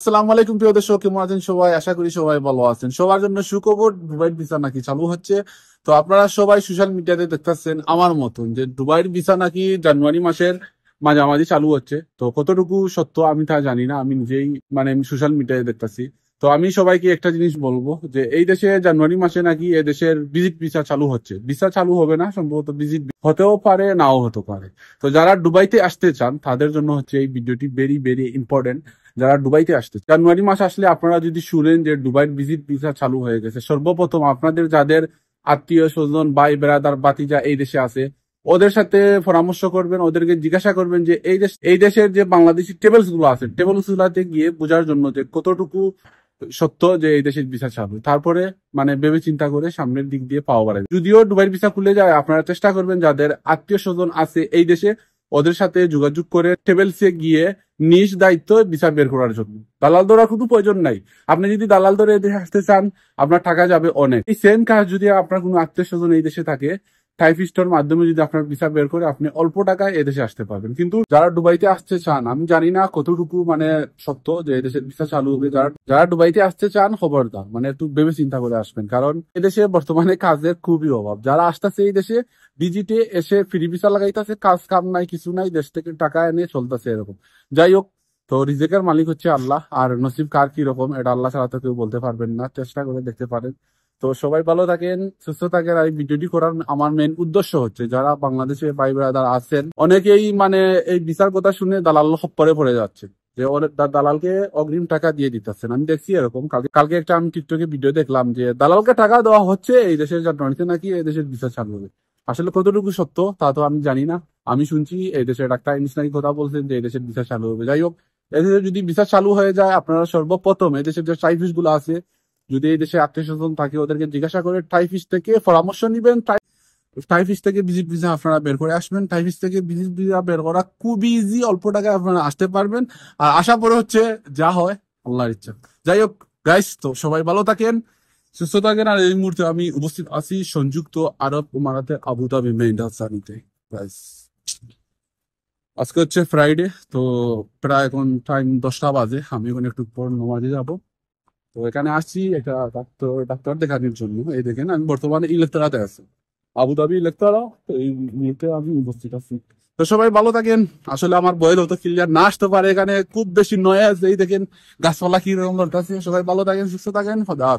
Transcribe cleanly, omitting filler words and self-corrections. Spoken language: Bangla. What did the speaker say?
আসসালামু আলাইকুম প্রিয় দর্শক, কেমন আছেন সবাই? আশা করি সবাই ভালো আছেন। সবার জন্য সুখবর, দুবাইয়ের ভিসা নাকি চালু হচ্ছে। তো আপনারা সবাই সোশ্যাল মিডিয়াতে দেখতেছেন আমার মতন যে দুবাইয়ের ভিসা নাকি জানুয়ারি মাসের মাঝামাঝি চালু হচ্ছে। তো কতটুকু সত্য আমি তা জানি না, আমি নিজেই সোশ্যাল মিডিয়ায় দেখতেছি। তো আমি সবাইকে একটা জিনিস বলবো যে এই দেশে জানুয়ারি মাসে নাকি এ দেশের ভিজিট ভিসা চালু হচ্ছে। ভিসা চালু হবে না, সম্ভবত ভিজিট হতেও পারে, নাও হতে পারে। তো যারা দুবাইতে আসতে চান তাদের জন্য হচ্ছে এই ভিডিওটি ভেরি ভেরি ইম্পর্টেন্ট। যারা দুবাইতে আসতে জানুয়ারি মাস আসলে আপনারা যদি শুনেন যে দুবাইয়ের ভিজিট ভিসা চালু হয়ে গেছে, সর্বপ্রথম আপনাদের যাদের আত্মীয় স্বজন ভাই ব্রাদার বাতিজা এই দেশে আছে ওদের সাথে পরামর্শ করবেন, ওদেরকে জিজ্ঞাসা করবেন যে এই দেশের যে বাংলাদেশি টেবলস গুলো আছে টেবলস গুলাতে গিয়ে বোঝার জন্য যে কতটুকু সত্য যে এই দেশের ভিসা চালু। তারপরে ভেবে চিন্তা করে সামনের দিক দিয়ে পাওয়া বাড়াবে। যদিও দুবাইয়ের ভিসা খুলে যায়, আপনারা চেষ্টা করবেন যাদের আত্মীয় স্বজন আছে এই দেশে ওদের সাথে যোগাযোগ করে টেবলসে গিয়ে নিজ দায়িত্ব ভিসা বের করার জন্য। দালাল ধরার কোনো প্রয়োজন নাই। আপনি যদি দালাল ধরে এদেশে আসতে চান আপনার টাকা যাবে অনেক। এই সেম কাজ যদি আপনার কোনো আত্মীয় স্বজন এই দেশে থাকে, টাইপিস্টর মাধ্যমে যদি আপনার ভিসা বের করে আপনি অল্প টাকায় এদেশে আসতে পারবেন। কিন্তু যারা দুবাইতে আসতে চান, আমি জানি না কতটুকু সত্য যে এদেশের ভিসা চালু হবে। যারা যারা দুবাইতে আসতে চান খবরদার একটু ভেবে চিন্তা করে আসবেন, কারণ এদেশে বর্তমানে কাজের খুবই অভাব। যারা আসতেছে এই দেশে ভিজিটে এসে ফ্রি ভিসা লাগাইতেছে, কাজ কাম নাই কিছু নাই, দেশ থেকে টাকা এনে চলতেছে এরকম। যাই হোক, তো রিজেকের মালিক হচ্ছে আল্লাহ, আর নসিব কার কি রকম এটা আল্লাহ ছাড়া তো কেউ বলতে পারবেন না। চেষ্টা করে দেখতে পারেন। তো সবাই ভালো থাকেন, সুস্থ থাকেন। আর এই ভিডিওটি করার আমার মেন উদ্দেশ্য হচ্ছে যারা বাংলাদেশে ভাই ব্রাদার আছেন অনেকেই এই বিচার কথা শুনে দালাল খপ্পরে পড়ে যাচ্ছে, যে দালালকে অগ্রিম টাকা দিয়ে দিতেছেন। আমি দেখছি এরকম। কালকে কালকে একটা আমি টিকটকে ভিডিও দেখলাম যে দালালকে টাকা দেওয়া হচ্ছে এই দেশের জানুয়ারিতে নাকি এই দেশের বিচার চালু হবে। আসলে কতটুকু সত্য তা তো আমি জানি না। আমি শুনছি এই দেশের ডাক্তার ইউনূস নাকি কথা বলছেন যে এই দেশের বিচার চালু হবে। যাই হোক, এদেশে যদি বিচার চালু হয়ে যায় আপনারা সর্বপ্রথম এই দেশের যে ট্রাইফিস গুলো আছে, যদি এই দেশে আত্মীয় স্বজন থাকে ওদেরকে জিজ্ঞাসা করে টাইফিস থেকে পরামর্শ নিবেন। টাইফিস থেকে ভিজিট ভিসা আপনারা বের করে আসবেন। টাইফিস থেকে ভিজিট ভিসা বের করা খুবই ইজি, অল্প টাকায় আপনারা আসতে পারবেন। আর আশা পরে হচ্ছে যা হয় আল্লাহর ইচ্ছা। যাই হোক গাইস, তো সবাই ভালো থাকেন, সুস্থ থাকেন। আর এই মুহূর্তে আমি উপস্থিত আছি সংযুক্ত আরব আমিরাতে আবুধাবি মেইন রাজধানীতে। গাইস, আজকে হচ্ছে ফ্রাইডে। তো প্রায় এখন টাইম 10টা বাজে। আমি এখন একটু পর নামাজে যাব। তো এখানে আসছি একটা ডাক্তার দেখানোর জন্য। এই দেখেন আমি বর্তমানে ইলেকট্রাতে আছি, আবুধাবি ইলেকট্রা। তো এই মুহূর্তে আমি উপস্থিত আছি। তো সবাই ভালো থাকেন। আসলে আমার বয়েল হতো ক্লিয়ার না আসতে পারে, এখানে খুব বেশি নয়েজ। এই দেখেন গাছপালা কি রকম লড়তেছে। সবাই ভালো থাকেন, সুস্থ থাকেন, খোদা হাফেজ।